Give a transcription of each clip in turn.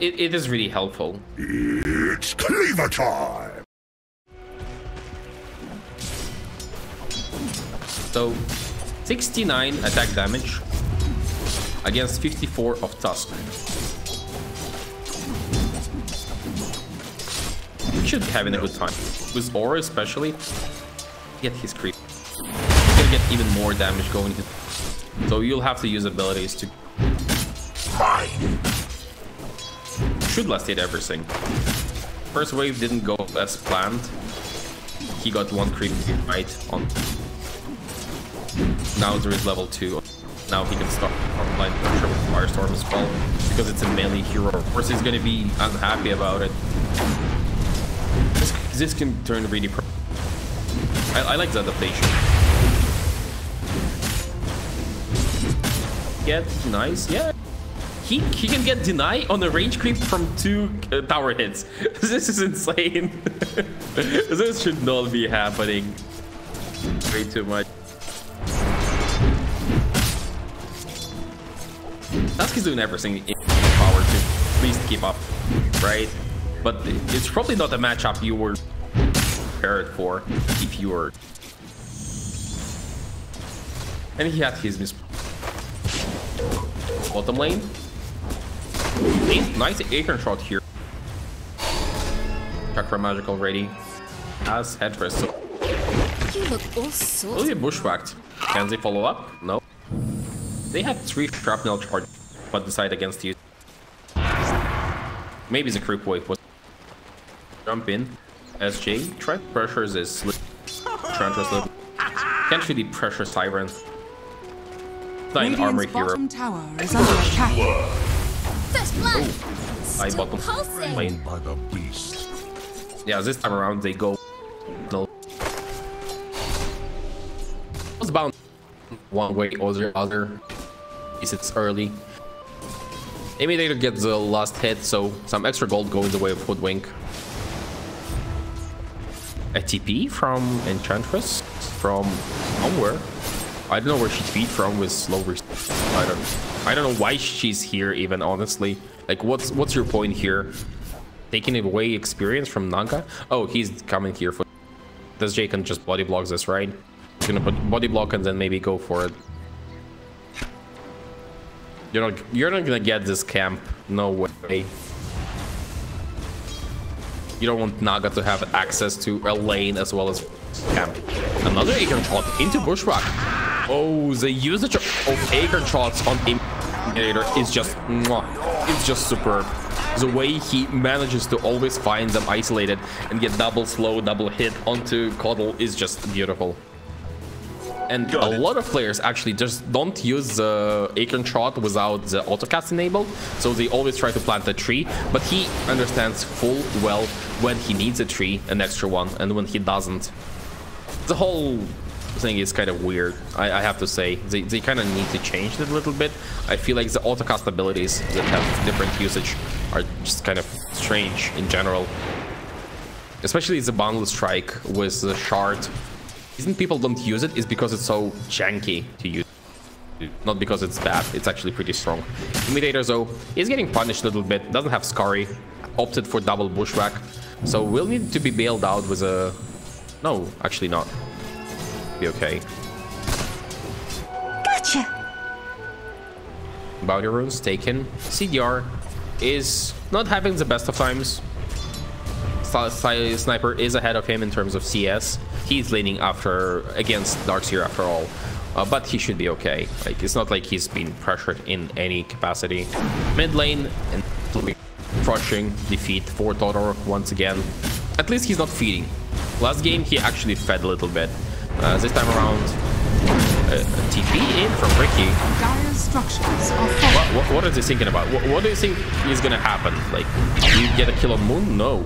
It is really helpful. It's cleaver time! So, 69 attack damage against 54 of Tusk. He should be having a good time. With Aura especially, get his creep. He's gonna get even more damage going. So you'll have to use abilities to... Fine. Should last hit everything. First wave didn't go as planned. He got one creep right on. Now there is level 2. Now he can start frontline pressure with Firestorm as well, because it's a melee hero. Of course he's gonna be unhappy about it. This can turn really pro. I like the adaptation. Get nice, yeah. He can get deny on a range creep from 2 tower hits. This is insane. This should not be happening. Way too much. Tusk is doing everything in power to at least keep up, right? But it's probably not a matchup you were prepared for if you were. And he had his bottom lane. Nice acorn shot here. Chakra magic already. As headrest. So you look all sorts. really bushwhacked. Can they follow up? No. They have 3 shrapnel charge, but decide against you. Maybe the creep wave was jump in. SJ try pressures this Trantress level. Can't really pressure Siren. Not an armor hero. Tower is under attack. First blood. I bottom lane. By the beast. Yeah, this time around they go. No. Was bound one way or the other. It's early. Imitator gets the last hit, so some extra gold goes the way of Hoodwink. A TP from Enchantress from somewhere. I don't know where she TP'd from with slow I don't know why she's here even, honestly. Like what's your point here? Taking away experience from Naga? Oh, he's coming here for this. Jay can just body block this, right? He's gonna put body block and then maybe go for it. You're not gonna get this camp. No way. You don't want Naga to have access to a lane as well as camp. Another acorn shot into bushwhack. Oh, the usage of acorn shots on Imitator is just mwah. It's just superb. The way he manages to always find them isolated and get double slow, double hit onto Coddle is just beautiful. And a lot of players actually just don't use the acorn shot without the autocast enabled, so they always try to plant a tree, but he understands full well when he needs a tree, an extra one, and when he doesn't. The whole thing is kind of weird, I have to say. They kind of need to change it a little bit. I feel like the autocast abilities that have different usage are just kind of strange in general. Especially the bundle strike with the shard. The reason people don't use it is because it's so janky to use. Not because it's bad, it's actually pretty strong. Imitator though is getting punished a little bit, doesn't have Scurry, opted for double bushwhack. So we'll need to be bailed out with a... No, actually not. Be okay. Gotcha! Bounty runes taken. CDR is not having the best of times. Sniper is ahead of him in terms of CS. He's laning against Darkseer after all, but he should be okay. Like, it's not like he's been pressured in any capacity. Mid lane and crushing defeat for Todor once again. At least he's not feeding. Last game he actually fed a little bit. This time around, TP in from Ricky. What is he thinking about? What do you think is gonna happen? Like, you get a kill on Moon? No.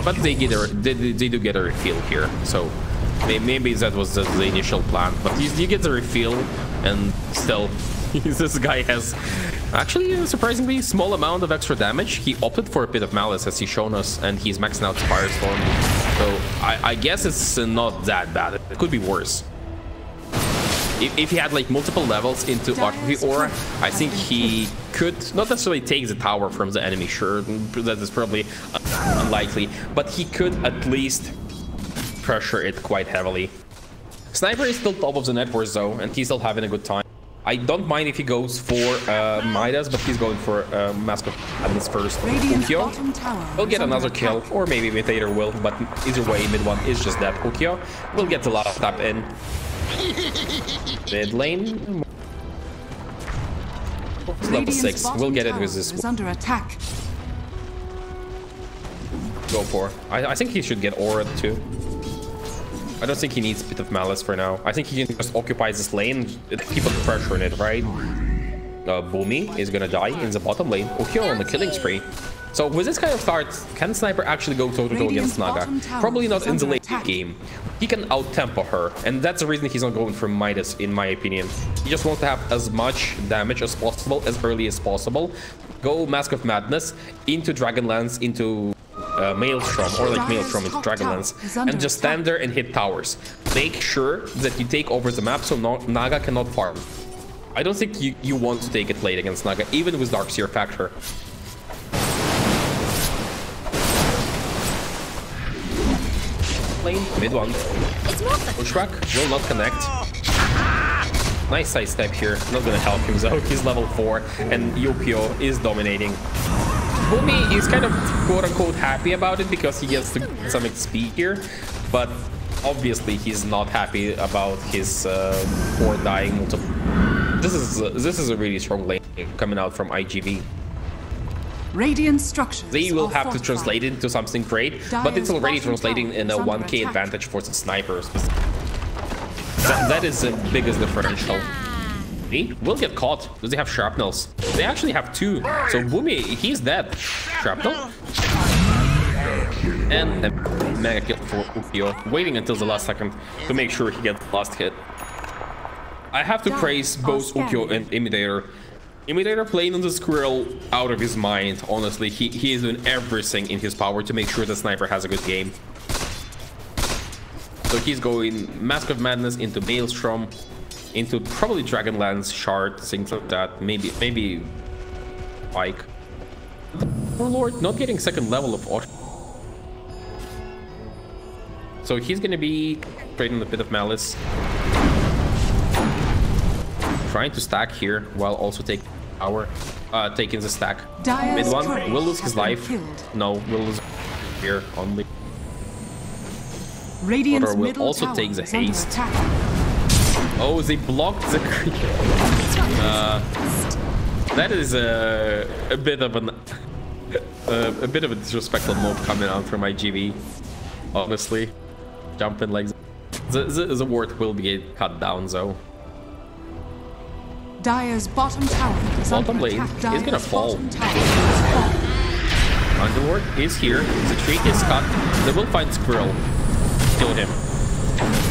But they do get a refill here, so maybe that was the initial plan. But you get the refill, and still, this guy has actually a surprisingly small amount of extra damage. He opted for a bit of Malice, as he's shown us, and he's maxing out Firestorm. So I guess it's not that bad. It could be worse. if he had like multiple levels into Autopsy Aura, I think he could not necessarily take the tower from the enemy. Sure, that is probably unlikely, but he could at least pressure it quite heavily. Sniper is still top of the net worth though, and he's still having a good time. I don't mind if he goes for Midas, but he's going for Mask of Madness first. Ukiyo will get another kill, or maybe Imitator will, but either way, MidOne is just dead. Ukiyo will get the last tap in. Mid lane. Level 6. We'll get it with this. Under attack. Go for. I think he should get Aura too. I don't think he needs a bit of Malice for now. I think he can just occupy this lane, keep the pressure on it, right? Boomy is gonna die in the bottom lane. Ukiyo on the killing spree. So with this kind of start, can Sniper actually go toe-to-toe against Naga? Probably not in the late game. He can out-tempo her, and that's the reason he's not going for Midas, in my opinion. He just wants to have as much damage as possible, as early as possible. Go Mask of Madness into Dragonlance, into Maelstrom, or like Maelstrom into Dragonlance, and just stand there and hit towers. Make sure that you take over the map so Naga cannot farm. I don't think you want to take it late against Naga, even with Darkseer factor. Lane, MidOne. Pushback will not connect. Nice sidestep here. Not gonna help him though. He's level 4, and Ukiyo is dominating. Boomy is kind of quote-unquote happy about it because he gets to get some XP here, but obviously he's not happy about his poor dying multiple. This is a really strong lane coming out from IGV. Radiant structures. They will have to translate it into something great, but it's already translating in a 1k advantage for the snipers. That is the biggest differential. They will get caught. Do they have shrapnels? They actually have 2. So Boomy, he's dead. Shrapnel. And a mega kill for Ukiyo, waiting until the last second to make sure he gets the last hit. I have to praise both Ukiyo and Imitator. Imitator playing on the squirrel out of his mind, honestly. He is doing everything in his power to make sure the Sniper has a good game. So he's going Mask of Madness into Maelstrom, into probably Dragonlance, Shard, things like that. Maybe Pike. Warlord not getting second level of auto. So he's gonna be trading a bit of Malice. Trying to stack here while also taking power, taking the stack. MidOne will lose his life. No, will lose here only. Or will also take the haste. Oh, they blocked the creep. That is a bit of a disrespectful move coming out from IGV. Honestly, jumping like the ward will be cut down though. Dire's bottom tower is bottom lane is gonna fall. Underward is here. The tree is cut. They will find Squirrel. Kill him.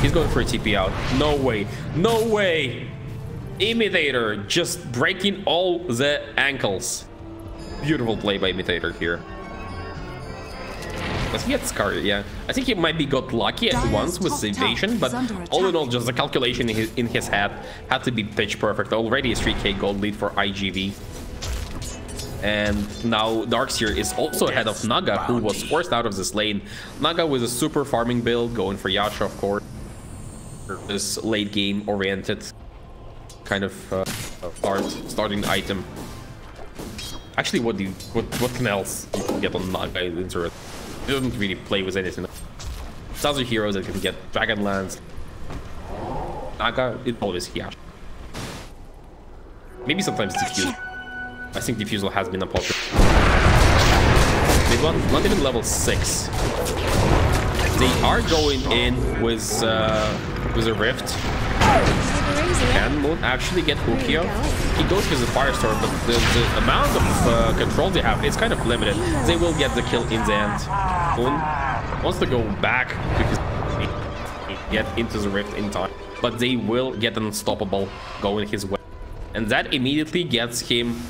He's going for a TP out. No way. No way. Imitator just breaking all the ankles. Beautiful play by Imitator here. Does he get scarred? Yeah. I think he might be got lucky at once with the evasion, but all in all, just the calculation in his head had to be pitch perfect. Already a 3k gold lead for IGV. And now Darkseer is also ahead of Naga, who was forced out of this lane. Naga with a super farming build, going for Yasha, of course. This late game oriented kind of starting item. Actually, what can else you can get on Naga into it? He doesn't really play with anything. There's other heroes that can get Dragonlance. Naga, it's always Yasha. Maybe sometimes Diffuse. I think Diffusal has been a popular. MidOne, not even level 6. They are going in with a Rift. Can Moon actually get Ukiyo? He goes with the Firestorm, but the amount of control they have is kind of limited. They will get the kill in the end. Moon wants to go back because he get into the Rift in time, but they will get an unstoppable going his way, and that immediately gets him.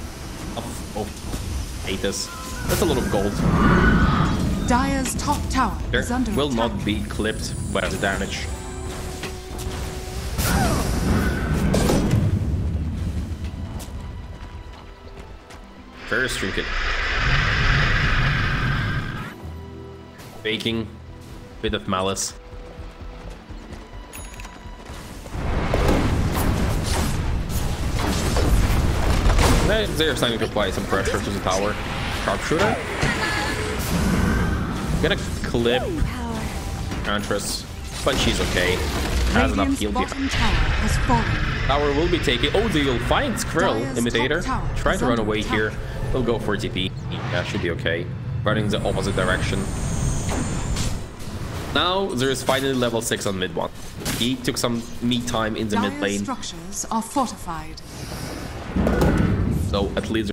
Oh, hate this. That's a lot of gold. Dire's top tower is under will attack. Not be clipped by the damage. First trinket. Baking. Bit of malice. They're starting to apply some pressure to the tower. Sharpshooter. Gonna clip Huntress, but she's okay. Has enough heal behind. Tower will be taken. Oh, they'll find Skrill, imitator. Try to run away here. They'll go for TP. Yeah, should be okay. Running the opposite direction. Now there's finally level 6 on MidOne. He took some me time in the mid lane. Structures are fortified. So at least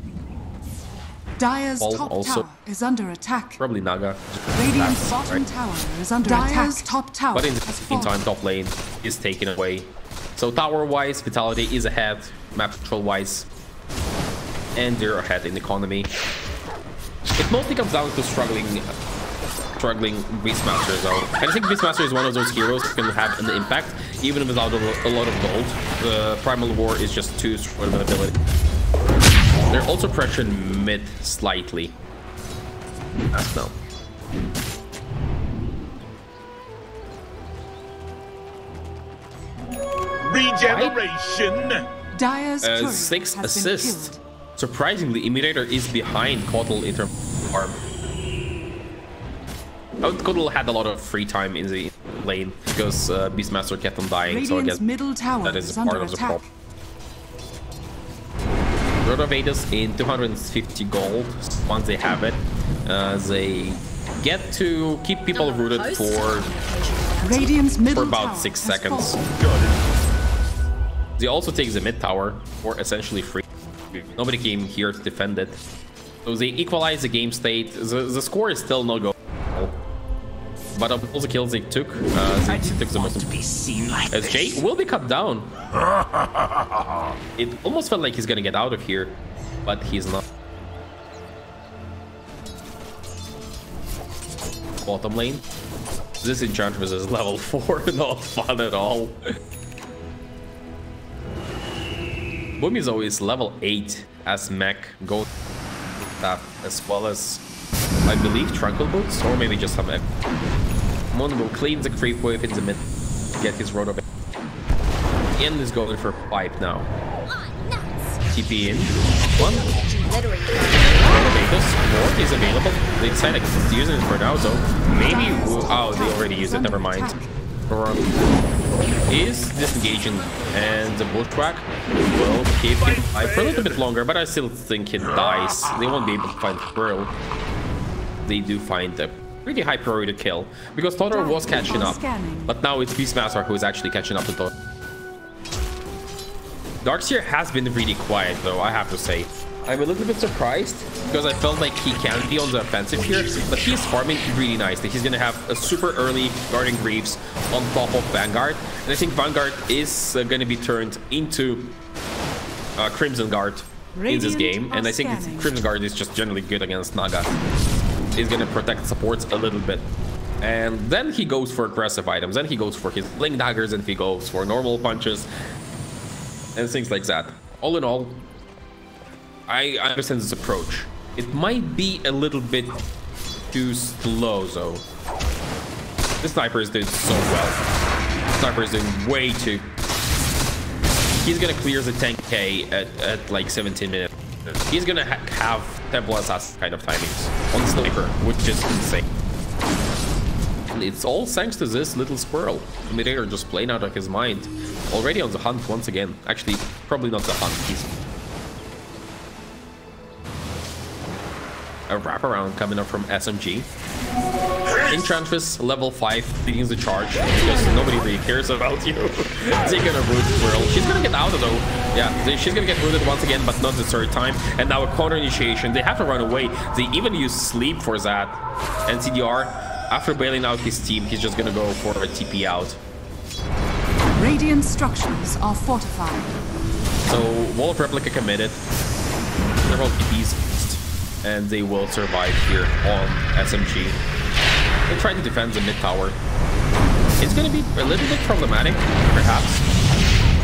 Dire's top also tower is under attack. probably Naga. Radiant's bottom tower is under attack. Top tower But in the meantime, top lane is taken away. So tower-wise, Vitality is ahead, map control-wise, and they're ahead in economy. It mostly comes down to struggling Beastmaster though. And I think Beastmaster is one of those heroes that can have an impact even without a lot of gold. The Primal War is just too strong of an ability. They're also pressured mid slightly. No. Regeneration. Dire's turret 6 has assists. been killed. Surprisingly, Imitator is behind Kotal in terms of farm. Kotal had a lot of free time in the lane because Beastmaster kept on dying. Radiant's so I guess middle tower that is is a part under of the attack. problem. Rotovators in 250 gold. Once they have it, they get to keep people rooted for Radiant's middle about tower 6 has seconds. fallen. They also take the mid tower for essentially free. Nobody came here to defend it. So they equalize the game state. The score is still no go. But of all the kills they took, they took the most. As Jay will be cut down. It almost felt like he's gonna get out of here, but he's not. Bottom lane. This Enchantress is level 4, not fun at all. Boomy is always level 8 as mech, gold staff, as well as I believe Tranquil Boots, or maybe just some. Mono will clean the creep wave in the mid, get his road of it. Ian is going for pipe now. TP in. One. Ward is available. They decided to use it for now, so maybe. Oh, they already used it. Never mind. Is disengaging, and the bushwhack will keep him alive for a little bit longer, but I still think he dies. They won't be able to find Pearl. They do find a pretty high priority kill because Totter was catching up, but now it's Beastmaster who is actually catching up to Totter. Darkseer has been really quiet though, I have to say. I'm a little bit surprised because I felt like he can be on the offensive here, but he's farming really nicely. He's gonna have a super early Guarding Greaves on top of Vanguard, and I think Vanguard is gonna be turned into Crimson Guard in this game, and I think Crimson Guard is just generally good against Naga. He's gonna protect supports a little bit, and then he goes for aggressive items, then he goes for his Blink Daggers, and he goes for normal punches and things like that. All in all, I understand this approach. It might be a little bit too slow though. The sniper is doing so well. The sniper is doing way too. He's gonna clear the 10k at like 17 minutes. He's gonna have Temple Assassin kind of timings on the sniper, which is insane. And it's all thanks to this little squirrel. Imitator just playing out of his mind. Already on the hunt once again. Actually, probably not the hunt. He's a wraparound coming up from SMG. Enchantress level 5 leading the charge because nobody really cares about you. They're gonna root Squirrel. She's gonna get out of though. Yeah, she's gonna get rooted once again, but not the third time. And now a counter initiation. They have to run away. They even use sleep for that. And CDR, after bailing out his team, he's just gonna go for a TP out. Radiant structures are fortified. So Wall of Replica committed. Several TPs, and they will survive here on SMG. They try to defend the mid tower. It's going to be a little bit problematic, perhaps.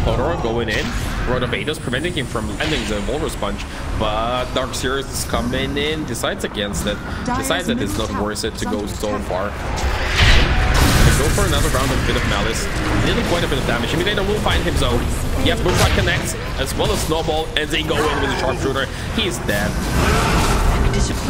Totoro going in. Rotobatos, preventing him from landing the Walrus Punch. But Dark Series is coming in, decides against it. Decides that it's not worth it to go so far. Go for another round of Bit of Malice. Dealing quite a bit of damage. Imitator will find him though. Yes, Bushrock connects as well as Snowball, and they go in with the Sharpshooter. He's dead.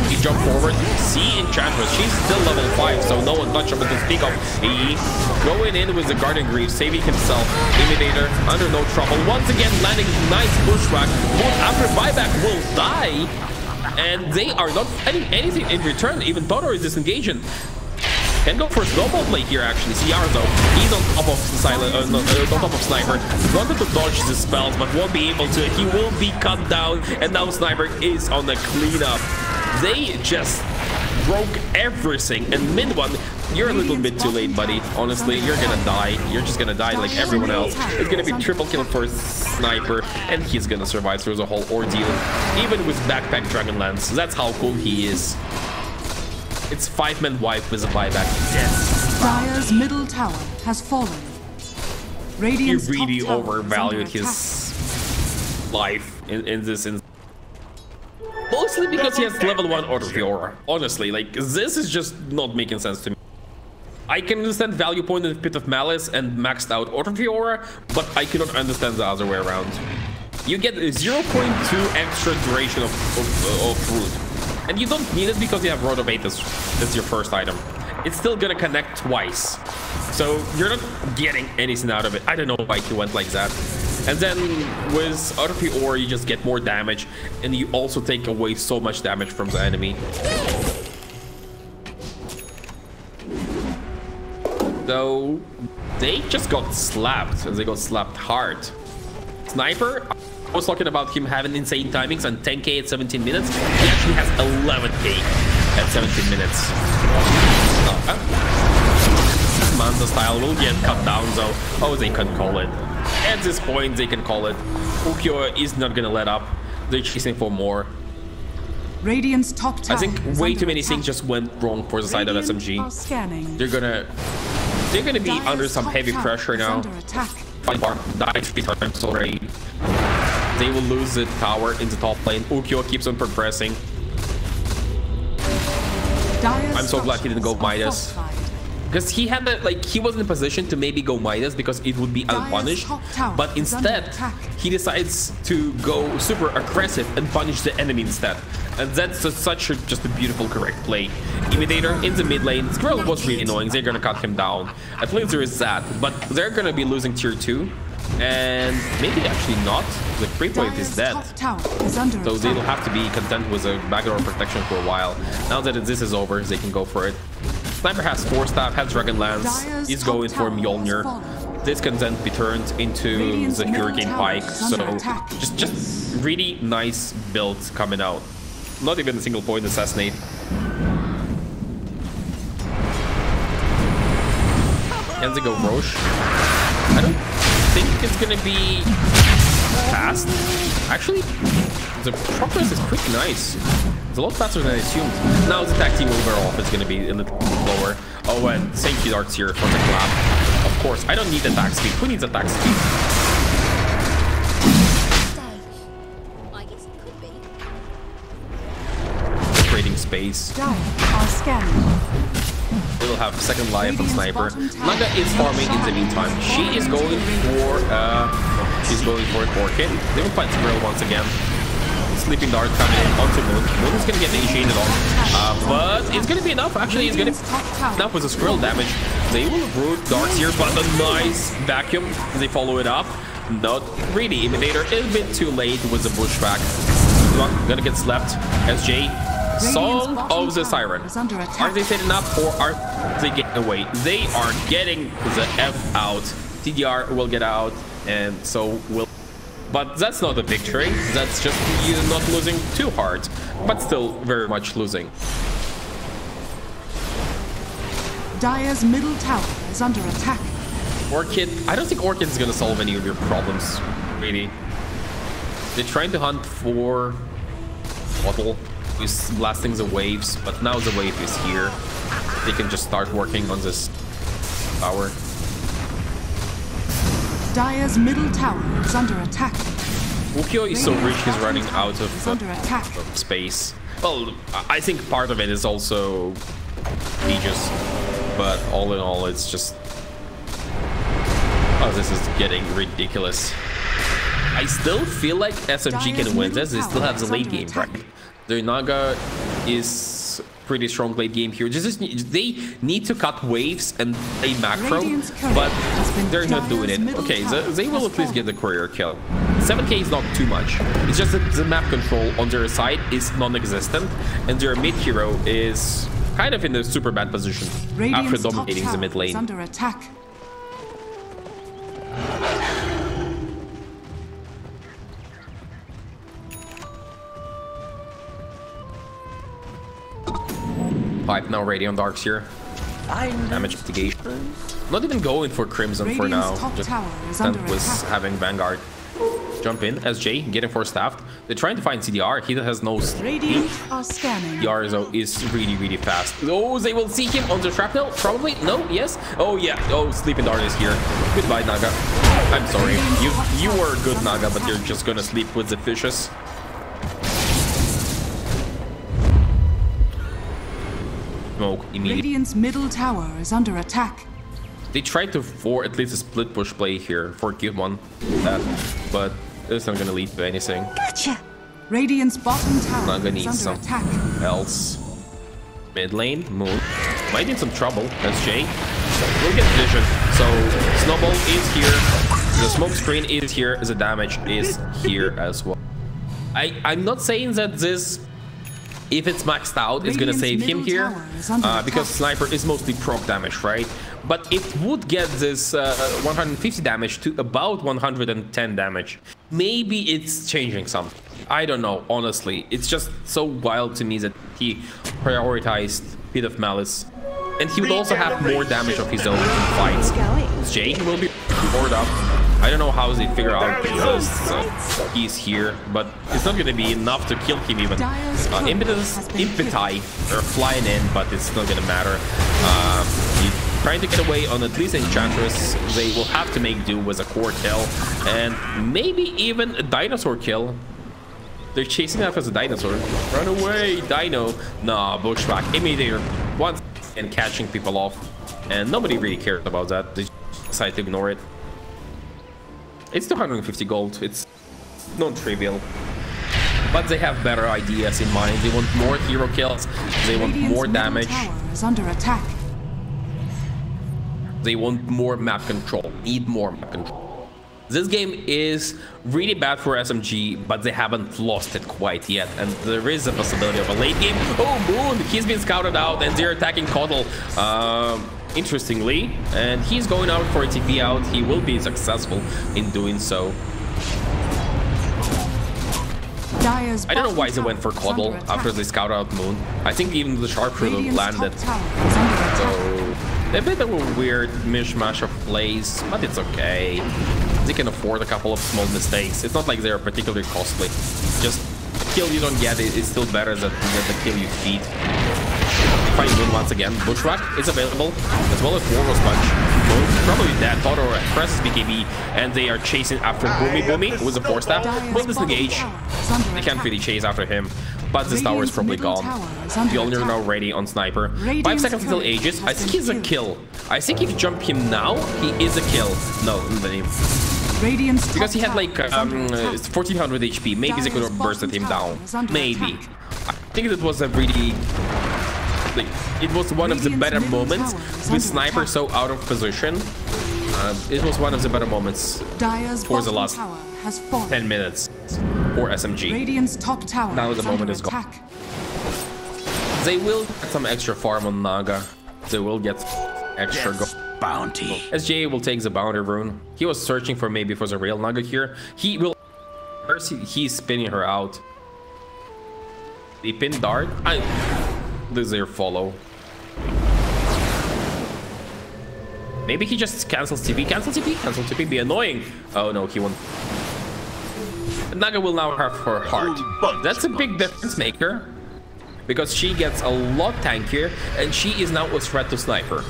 He jumped forward. See Enchantress. She's still level 5, so no untouchable to speak of. He going in with the Guardian Greaves, saving himself. Imitator under no trouble. Once again, landing nice Bushrock. Both after buyback will die, and they are not getting anything in return. Even Totoro is disengaging. Can go for a snowball play here actually. CR though, he's on top of on top of Sniper. Wanted to dodge the spells, but won't be able to. He will be cut down, and now Sniper is on the cleanup. They just broke everything. And MidOne, you're a little bit too late, buddy. Honestly, you're gonna die. You're just gonna die like everyone else. It's gonna be triple kill for Sniper, and he's gonna survive through the whole ordeal, even with Backpack Dragonlance. That's how cool he is. It's 5-man wipe with a buyback. Yes. Dire's middle tower has fallen. Radiant's he really top tower overvalued is under his life in this instance. Mostly because he has level 1 Order Fiora. Honestly, like, this is just not making sense to me. I can understand value point in Pit of Malice and maxed out Order Fiora, but I cannot understand the other way around. You get 0.2 extra duration of root. And you don't need it because you have Rotobatos. That's your first item. It's still gonna connect twice. So you're not getting anything out of it. I don't know why he went like that. And then with Order Fiora, you just get more damage. And you also take away so much damage from the enemy. So they just got slapped. And they got slapped hard. Sniper, I was talking about him having insane timings and 10k at 17 minutes. He actually has 11k at 17 minutes. Manza style will get cut down though. Oh, they can call it. At this point, they can call it. Ukiyo is not gonna let up. They're chasing for more. Radiant's top tower. I think way too many things just went wrong for the side of SMG. They're gonna be under some heavy pressure now. Fight bar died 3 times already. They will lose the tower in the top lane. Ukiyo keeps on progressing. I'm so glad he didn't go Midas. Because he had that, like, he was in a position to maybe go Midas because it would be unpunished. But instead, he decides to go super aggressive and punish the enemy instead. And that's just a beautiful, correct play. Imitator in the mid lane. Squirrel was really annoying. They're gonna cut him down. At least there is that. But they're gonna be losing tier 2. And maybe actually not. The creep wave is dead. So they'll have to be content with a backdoor protection for a while. Now that this is over, they can go for it. Sniper has 4 staff, has Dragonlance. He's going for Mjolnir. This can then be turned into the Hurricane Pike. So just really nice builds coming out. Not even a single point assassinate. Can they go Roche? I don't think it's gonna be fast. Actually, the progress is pretty nice. It's a lot faster than I assumed. Now the attack team will wear off. It's gonna be a little lower. Oh, and thank you, Darts here for the clap. Of course, I don't need attack speed. Who needs attack speed? I guess it could be. Trading space. We will have second life on Sniper. Naga is farming in the meantime. She is going for an Orchid. They will find Squirrel once again. Sleeping Dart coming in onto Moon. Moon is gonna get initiated on. But it's gonna be enough. Actually, it's gonna be enough with the Squirrel damage. They will root Darts here, but a nice vacuum. They follow it up. Not really. Imitator is a bit too late with the Bushback. Gonna get slapped. SJ. Song of the Siren. Are they setting up or are they getting away? They are getting the F out. TDR will get out, and so will. But that's not a victory. That's just you not losing too hard, but still very much losing. Dire's middle tower is under attack. Orchid, I don't think Orchid is gonna solve any of your problems, really. They're trying to hunt for Bottle, who's blasting the waves, but now the wave is here. They can just start working on this tower. Dire's middle tower is under attack. Ukiyo is so rich, he's running out of space. Well, I think part of it is also Aegis, but all in all, it's just... Oh, this is getting ridiculous. I still feel like SMG can win this. They still have the late game, right? Their Naga is pretty strong late game here. They need to cut waves and play macro, but they're not doing it. Okay, they will at least get the courier kill. 7k is not too much. It's just that the map control on their side is non-existent, and their mid hero is kind of in a super bad position after dominating the mid lane. Under attack. Pipe now Radiant Darks here. Damage mitigation. Not even going for Crimson for now. Just was having Vanguard. Jump in, SJ, getting force staffed. They're trying to find CDR. He has no speed. CDR is really fast. Oh, they will see him on the shrapnel? Probably? No? Yes? Oh, yeah. Oh, Sleeping Dart is here. Goodbye, Naga. I'm sorry. You were a good Naga, but you're just gonna sleep with the fishes. Smoke immediately. Radiant's middle tower is under attack. They tried to for at least a split push play here for Q1, but it's not gonna lead to anything. Gotcha. Radiant's bottom tower Naga needs some attack. else. Mid lane, Moon might need some trouble. SJ will get vision. So Snowball is here. The smoke screen is here. The damage is here as well. I'm not saying that this, if it's maxed out, it's gonna save him here, because Sniper is mostly proc damage, right? But it would get this 150 damage to about 110 damage. Maybe it's changing something. I don't know, honestly. It's just so wild to me that he prioritized Pit of Malice. And he would also have more damage of his own in fights. Jay will be bored up. I don't know how they figure out because he's here, but it's not going to be enough to kill him even. Impeti are flying in, but it's not going to matter. He's trying to get away on at least Enchantress. They will have to make do with a core kill and maybe even a dinosaur kill. They're chasing after the dinosaur. Run away, Dino. Nah, Bushwhack, Imitator once and catching people off. And nobody really cared about that. They decided to ignore it. It's 250 gold. It's non-trivial. But they have better ideas in mind. They want more hero kills. They want more damage. Under attack. They want more map control. Need more map control. This game is really bad for SMG, but they haven't lost it quite yet. And there is a possibility of a late game. Oh, Moon! He's been scouted out and they're attacking Coddle. Interestingly, and he's going out for a TP out. He will be successful in doing so. I don't know why they went for Coddle after they scout out Moon. I think even the sharpshooter landed. So a bit of a weird mishmash of plays, but it's okay. They can afford a couple of small mistakes. It's not like they're particularly costly. Just the kill you don't get is still better than the kill you feed. Find Moon once again. Bushwhack is available, as well as Warlord Punch. Both probably dead. Toto presses BKB, and they are chasing after Boomy with the force staff. Will disengage. They can't really chase after him, but this tower is probably gone. The only now ready on Sniper. 5 seconds until Aegis. I think he's a kill. I think if you jump him now, he is a kill. No, because he had like 1400 HP. Maybe they could have bursted him down. Maybe. I think that was a really... Like, it was one of the better moments with Sniper so out of position. It was one of the better moments for the last 10 minutes for SMG. Now the moment is gone. They will get some extra farm on Naga. They will get extra bounty. SJ will take the bounty rune. He was searching for maybe for the real Naga here. He will... He's spinning her out. The pin dart. This is their follow. Maybe he just cancels TP. Cancel TP. Cancel TP. Be annoying. Oh no, he won't. Naga will now have her heart. That's a big difference maker, because she gets a lot tankier and she is now a threat to Sniper.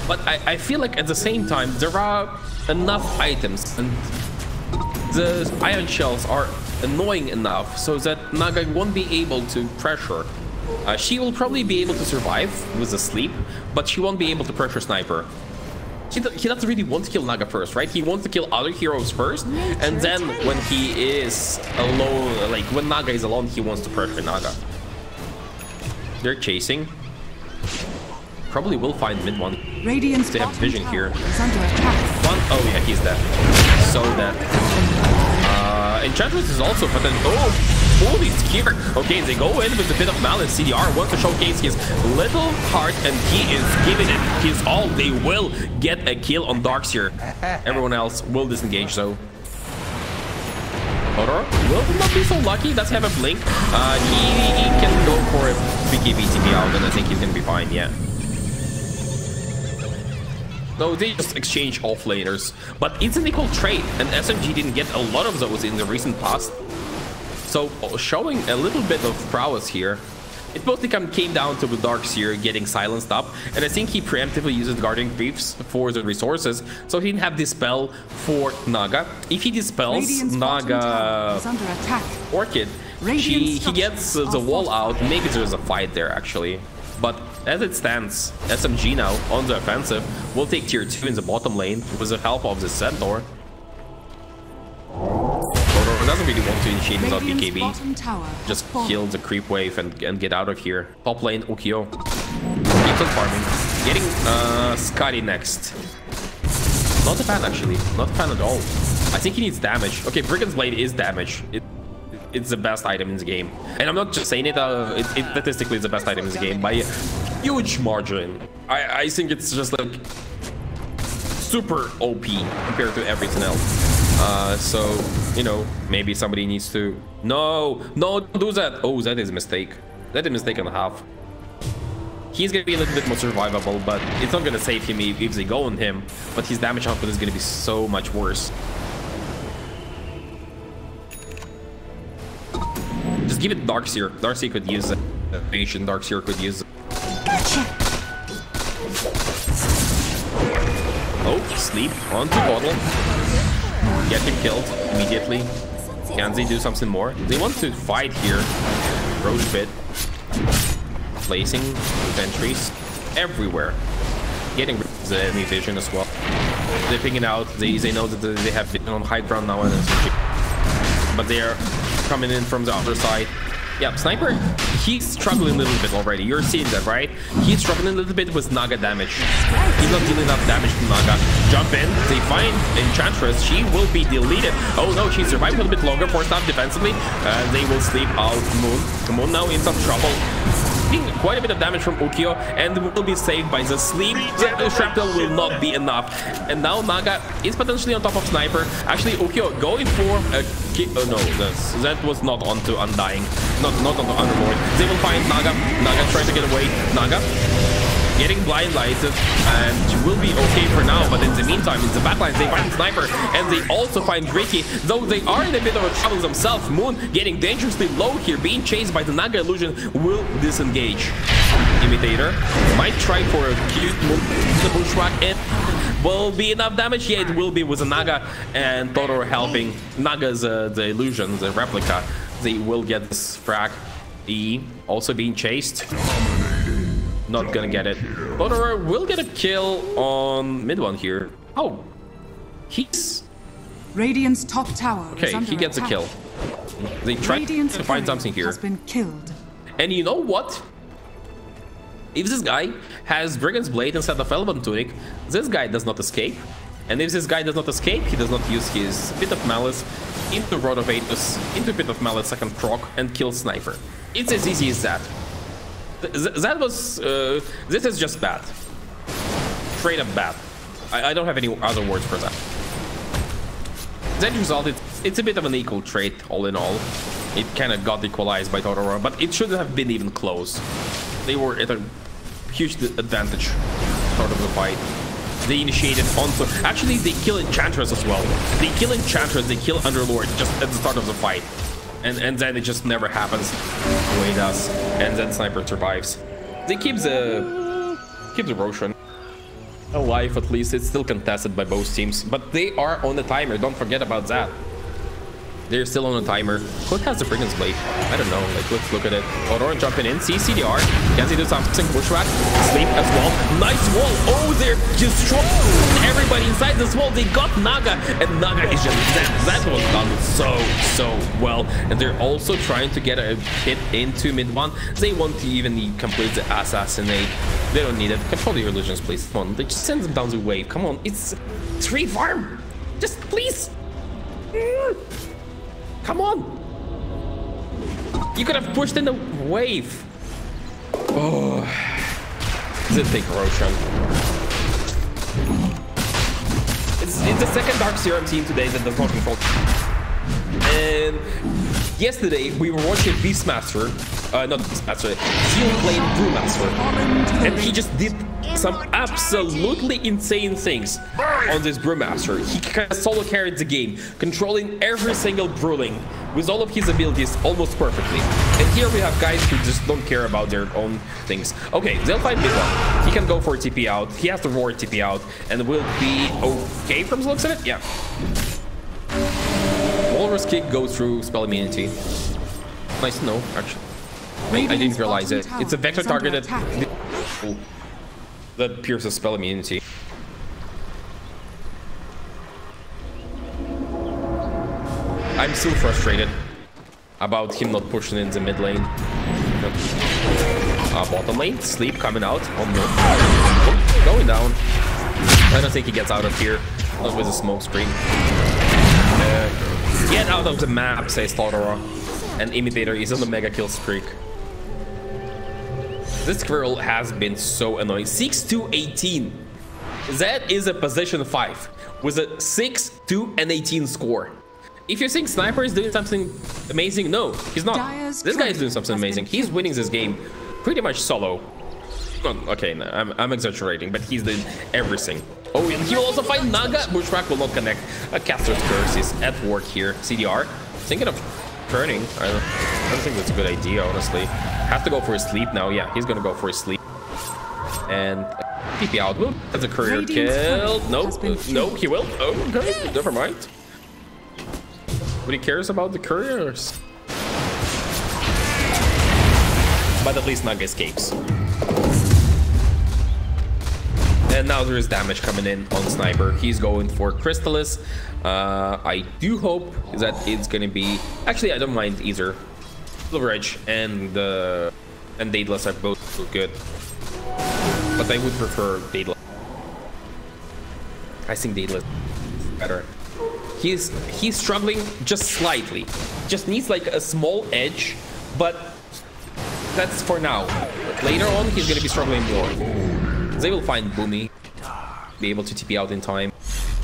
But I feel like at the same time there are enough items and the ion shells are annoying enough so that Naga won't be able to pressure. She will probably be able to survive with the sleep, but she won't be able to pressure Sniper. He doesn't really want to kill Naga first, right? He wants to kill other heroes first, and then when he is alone, like when Naga is alone, he wants to pressure Naga. They're chasing. Probably will find MidOne. They have vision here. One, oh yeah, he's dead. So dead. Enchantress is also, but then Boommy's here. Okay, they go in with a bit of malice. CDR wants to showcase his little heart, and he is giving it his all. They will get a kill on Darkseer. Everyone else will disengage though. Odor will not be so lucky. Does have a blink. He can go for a BKB TP out, and I think he's gonna be fine. Yeah. No, they just exchange offlaners, but it's an equal trade, and SMG didn't get a lot of those in the recent past. So showing a little bit of prowess here. It mostly came down to the Darkseer getting silenced up, and I think he preemptively uses Guardian Briefs for the resources, so he didn't have Dispel for Naga. If he dispels Naga Orchid, he gets the wall out. Maybe there's a fight there actually, but as it stands, SMG now on the offensive will take tier 2 in the bottom lane with the help of the Centaur. Doesn't really want to initiate without BKB. Just kill the creep wave and get out of here. Top lane, Ukiyo. Keeps on farming. Getting Scotty next. Not a fan actually. Not a fan at all. I think he needs damage. Okay, Brigand's Blade is damage. It's the best item in the game. And I'm not just saying it, statistically it's the best item in the game by a huge margin. I think it's just like super OP compared to everything else. So, you know, maybe somebody needs to... No, don't do that. Oh, that is a mistake. That is a mistake and a half. He's going to be a little bit more survivable, but it's not going to save him if they go on him. But his damage output is going to be so much worse. Just give it Darkseer. Darkseer could use it. Patient Darkseer could use it. Oh, sleep onto bottle. Get him killed immediately. Can they do something more? They want to fight here. Roach Pit. Placing sentries everywhere. Getting rid of the enemy vision as well. They're picking out. They know that they have been on high ground now, but they are coming in from the other side. Yeah, Sniper, he's struggling a little bit already. You're seeing that, right? He's struggling a little bit with Naga damage. He's not dealing enough damage to Naga. Jump in. They find Enchantress. She will be deleted. Oh no, she survived a little bit longer. Forced up defensively. They will sleep out Moon. Moon now in some trouble. Quite a bit of damage from Ukiyo, and will be saved by the sleep. The shrapnel will not be enough, and now Naga is potentially on top of Sniper. Actually, Ukiyo going for a kick. Oh no, that was not onto Undying, not onto Underlord. They will find Naga. Naga trying to get away. Naga getting blind lighted and will be okay for now, but in the meantime, in the backlines, they find Sniper, and they also find Ricky, though they are in a bit of a trouble themselves. Moon getting dangerously low here, being chased by the Naga illusion, will disengage. Imitator might try for a cute move in the bushwhack, and will be enough damage. Yeah, it will be with the Naga and Totoro helping. Naga's the illusion, the replica. They will get this frag. E also being chased. Not gonna get it. Totoro will get a kill on MidOne here. Oh, he's Radiant's top tower. Okay, he gets a kill. They try to find something here. Has been killed. And you know what? If this guy has Brigand's Blade instead of Element Tunic, this guy does not escape. And if this guy does not escape, he does not use his Pit of Malice into Rod of Atus, into Pit of Malice second proc, and kill Sniper. It's as easy as that. That was... this is just bad. Straight up bad. I don't have any other words for that. The end result, it's a bit of an equal trade, all in all. It kind of got equalized by Totoro, but it shouldn't have been even close. They were at a huge advantage start of the fight. They initiated onto... Actually, they kill Enchantress as well. They kill Enchantress, they kill Underlord just at the start of the fight. And then it just never happens the way it does. And then Sniper survives. They keep the Roshan alive, at least. It's still contested by both teams, but they are on the timer. Don't forget about that. They're still on a timer. Who has the Brigand's Blade? I don't know. Like, let's look at it. Aurora jumping in. See CDR. Can he do something? Bushwhack. Sleep as well. Nice wall. Oh, they're destroying everybody inside this wall. They got Naga. And Naga is just that was done so well. And they're also trying to get a hit into MidOne. They want to even complete the assassinate. They don't need it. Control your illusions, please. Come on. They just send them down the wave. Come on. It's free farm. Just please. Come on! You could have pushed in the wave. Oh, didn't take Roshan. It's the second Dark Serum team today that does not control. And yesterday we were watching Beastmaster, not Beastmaster, Steel playing Brewmaster, and he just did some absolutely insane things on this Brewmaster. He kind of solo carried the game, controlling every single Brewling with all of his abilities almost perfectly. And here we have guys who just don't care about their own things. Okay, they'll fight MidOne. He can go for a TP out. He has to roar TP out, and will be okay from the looks of it. Yeah. Walrus kick goes through spell immunity. Nice to know, actually. I didn't realize it. It's a vector targeted that pierces spell immunity. I'm still frustrated about him not pushing in the mid lane. Bottom lane, sleep coming out. Oh no, going down. I don't think he gets out of here. Not with a smoke screen. Get out of the map, says Totoro. And Imitator is on the mega kill streak. This girl has been so annoying. 6-2-18. That is a position 5 with a 6-2-18 score. If you think Sniper is doing something amazing, no, he's not. This guy is doing something amazing. He's winning this game pretty much solo. Okay, no, I'm exaggerating, but he's doing everything. Oh, and he will also find Naga. Bushwhack will not connect. A Caster's Curse is at work here. CDR, thinking of turning. I don't think that's a good idea, honestly. Have to go for his sleep now. Yeah, he's gonna go for his sleep. And TP out. That's a courier kill. Nope. No, he will. Oh, okay, never mind. Nobody cares about the couriers. But at least Naga escapes. And now there is damage coming in on Sniper. He's going for Crystallis. I do hope that it's gonna be... Actually, I don't mind either. Silver Edge and Daedalus are both good. But I would prefer Daedalus. I think Daedalus is better. He's struggling just slightly. Just needs like a small edge, but that's for now. Later on, he's gonna be struggling more. They will find Boomy, be able to TP out in time.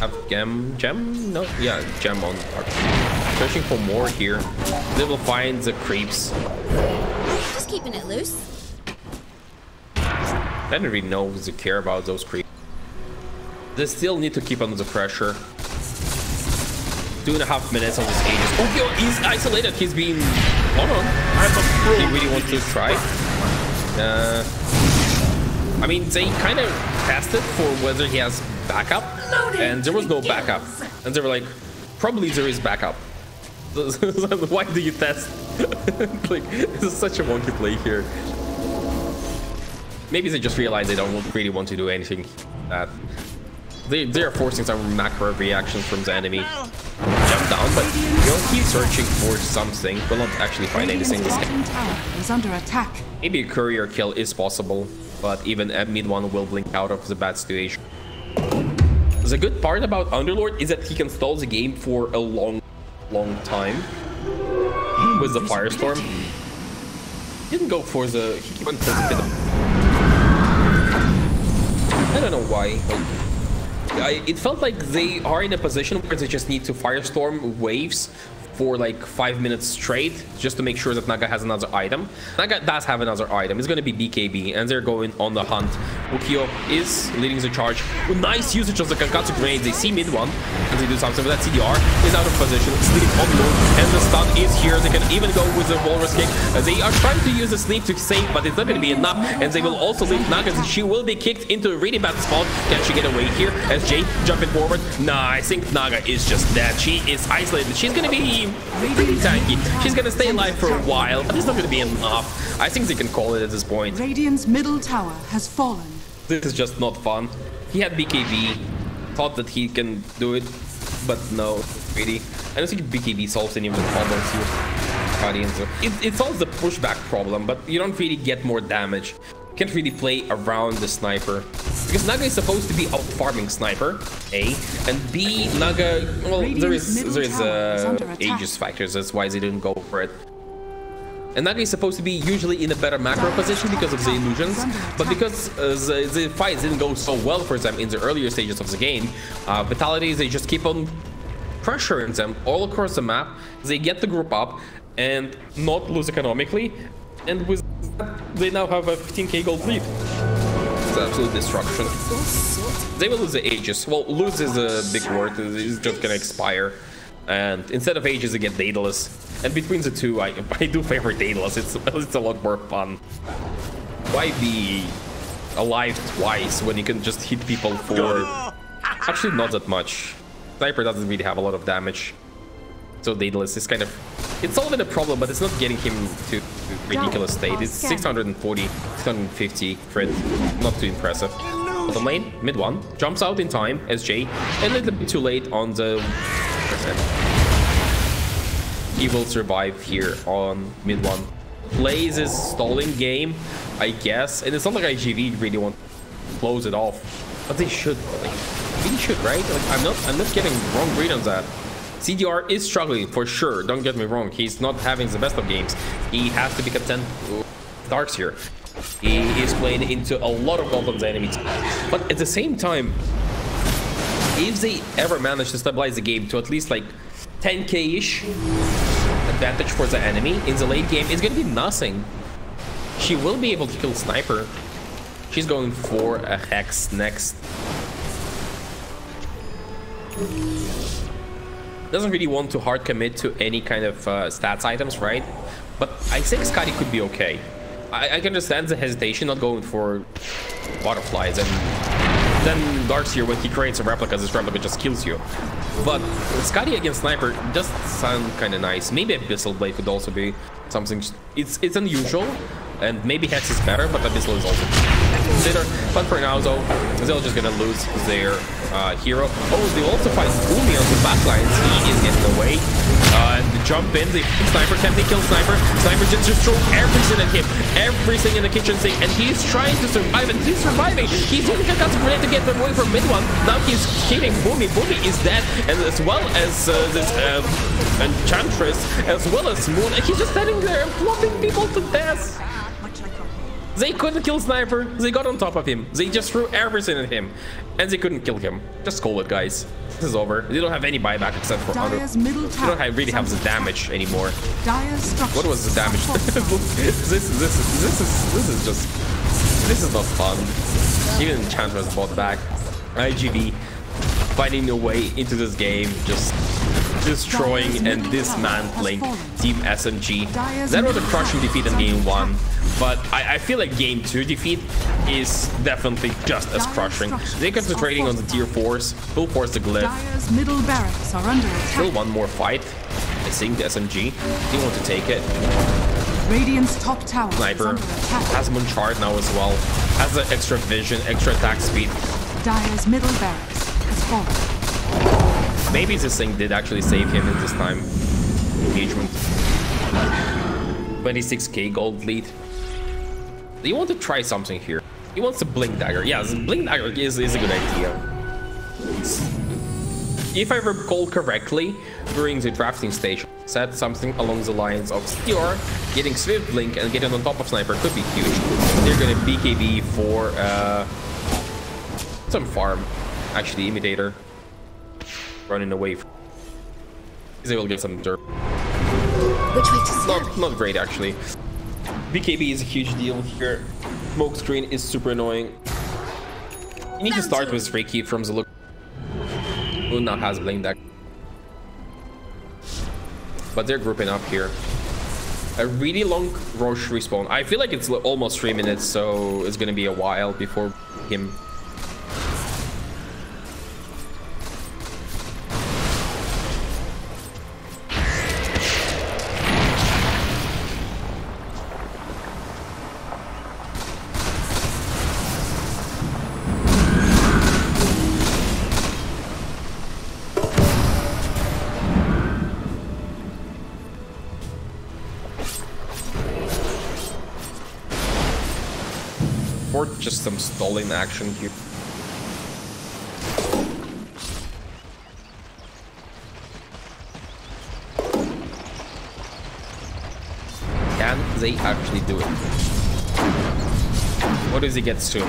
Have Gem? No, yeah, Gem on target. Searching for more here. They will find the creeps. Just keeping it loose. I don't really know if they care about those creeps. They still need to keep under the pressure. 2.5 minutes on this Aegis. Ukiyo is isolated. He's being... Hold on. He really wants to try. I mean, they kind of tested for whether he has backup, and there was no backup. And they were like, probably there is backup. Why do you test? Like, this is such a wonky play here. Maybe they just realized they don't really want to do anything that. They are forcing some macro reactions from the enemy. Jump down, but you'll keep searching for something. Will not actually find anything this game. Is under attack. Maybe a courier kill is possible, but even at MidOne will blink out of the bad situation. The good part about Underlord is that he can stall the game for a long time with the Firestorm. He didn't go for the... He went for the bit of... I don't know why. It felt like they are in a position where they just need to Firestorm waves for like 5 minutes straight just to make sure that Naga has another item. Naga does have another item. It's going to be BKB, and they're going on the hunt. Ukiyo is leading the charge. Nice usage of the Kankatsu grenade. They see MidOne, and they do something with that. CDR is out of position. Sleep on low, and the stun is here. They can even go with the Walrus kick. They are trying to use the sleep to save, but it's not going to be enough, and they will also leave Naga. She will be kicked into a really bad spot. Can she get away here? As Jay jumping forward. Nah, I think Naga is just dead. She is isolated. She's going to be team. Pretty tanky. She's gonna stay alive for a while, but it's not gonna be enough. I think they can call it at this point. Radiant's middle tower has fallen. This is just not fun. He had BKB, thought that he can do it, but no, really. I don't think BKB solves any of the problems here. It solves the pushback problem, but you don't really get more damage. You can't really play around the sniper. Because Naga is supposed to be out farming sniper, A, and B, Naga, well, there is Aegis factors, that's why they didn't go for it. And Naga is supposed to be usually in a better macro position because of the illusions, but because the fights didn't go so well for them in the earlier stages of the game, Vitality, they just keep on pressuring them all across the map. They get the group up and not lose economically, and with that, they now have a 15k gold lead. It's absolute destruction. They will lose the Aegis. Well, lose is a big word. It's just gonna expire. And instead of Aegis, they get Daedalus. And between the two, I do favor Daedalus. It's a lot more fun. Why be alive twice when you can just hit people for actually not that much? Sniper doesn't really have a lot of damage. So Daedalus is kind of, it's solving a problem, but it's not getting him to ridiculous state. It's 640, 650 crit, not too impressive. Bottom lane, MidOne, jumps out in time, SJ, and a little bit too late on the percent. He will survive here on MidOne. Plays his stalling game, I guess, and it's not like IG.V really want to close it off, but they should, like, really should, right? Like, I'm not getting wrong read on that. CDR is struggling for sure, don't get me wrong. He's not having the best of games. He has to be content Darks here. He is playing into a lot of gold on the enemies. But at the same time, if they ever manage to stabilize the game to at least like 10k-ish advantage for the enemy in the late game, it's gonna be nothing. She will be able to kill Sniper. She's going for a Hex next. Doesn't really want to hard commit to any kind of stats items, right? But I think Scotty could be okay. I can understand the hesitation not going for butterflies, and then Darks here when he creates a replica, this replica just kills you. But Scotty against Sniper does sound kind of nice. Maybe Abyssal Blade could also be something. It's unusual, and maybe Hex is better, but Abyssal is also considered. But for now, though, they're just gonna lose their hero. Oh, they also find Boomy on the backlines. He is getting away. And jump in, the Sniper, can they kill Sniper? Sniper just throw everything at him, everything in the kitchen sink, and he's trying to survive, and he's surviving. He's even got a grenade to get them away from MidOne. Now he's hitting Boomy. Boomy is dead, and as well as this Enchantress, as well as Moon, and he's just standing there and flopping people to death. They couldn't kill Sniper. They got on top of him. They just threw everything at him, and they couldn't kill him. Just call it, guys. This is over. They don't have any buyback except for under. They don't really have the damage anymore. What was the damage? This is not fun. Even Enchantress bought back. IG.V finding a way into this game, just destroying and dismantling Team SMG. That was a crushing defeat in game 1, but I feel like game 2 defeat is definitely just as crushing. They're concentrating on the tier 4s, full force the glyph. Still one more fight. I think the SMG, they want to take it. Radiant's top tower. Sniper has him on chart now as well. Has the extra vision, extra attack speed. Dire's middle barracks has fallen. Maybe this thing did actually save him in this time engagement. 26k gold lead. You want to try something here. He wants a Blink Dagger. Yeah, the Blink Dagger is a good idea. If I recall correctly, during the drafting stage, said something along the lines of CR getting Swift Blink and getting on top of Sniper could be huge. They're gonna BKB for some farm. Actually, Imitator running away. They will get some dirt. Which way to start? Not great actually. BKB is a huge deal here. Smoke screen is super annoying. You need to start with Reiki from the look. Who now has Blink Deck. But they're grouping up here. A really long Roche respawn. I feel like it's almost 3 minutes, so it's gonna be a while before him. for just some stalling action here. Can they actually do it? What does he get soon?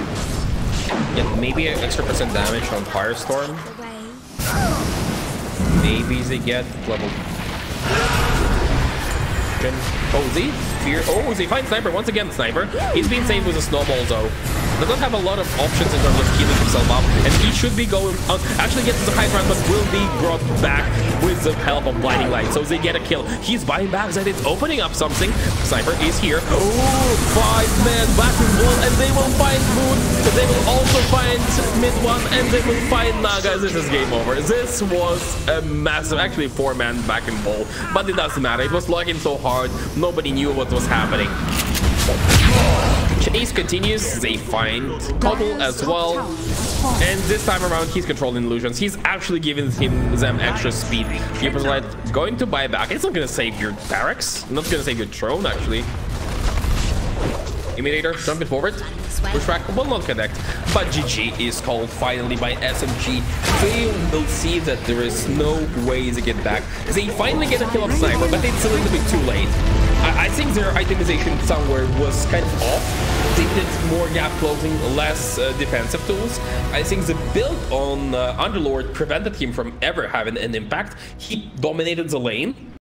Yeah, maybe an extra % damage on Firestorm. Maybe they get level. Oh, they fear. Oh, they find Sniper once again. Sniper. He's being saved with a snowball though. Does not have a lot of options in terms of healing himself up, and he should be going on. Actually gets to the high ground, but will be brought back with the help of Blinding Light. So they get a kill. He's buying back, and it's opening up something. Sniper is here. Oh, 5-man back in wall, and they will find Moon. They will also find MidOne, and they will find Naga. This is game over. This was a massive, actually 4-man back in wall, but it doesn't matter. It was lagging so hard, nobody knew what was happening. Chase continues, they find Cobble as well, and this time around he's controlling illusions. He's actually giving them extra speed. GeForce Light going to buy back. It's not going to save your barracks, not going to save your throne actually. Imitator jumping forward, pushback will not connect, but GG is called finally by SMG. They will see that there is no way to get back. They finally get a kill of Sniper, but it's a little bit too late. I think their itemization somewhere was kind of off. They did more gap closing, less defensive tools. I think the build on Underlord prevented him from ever having an impact. He dominated the lane.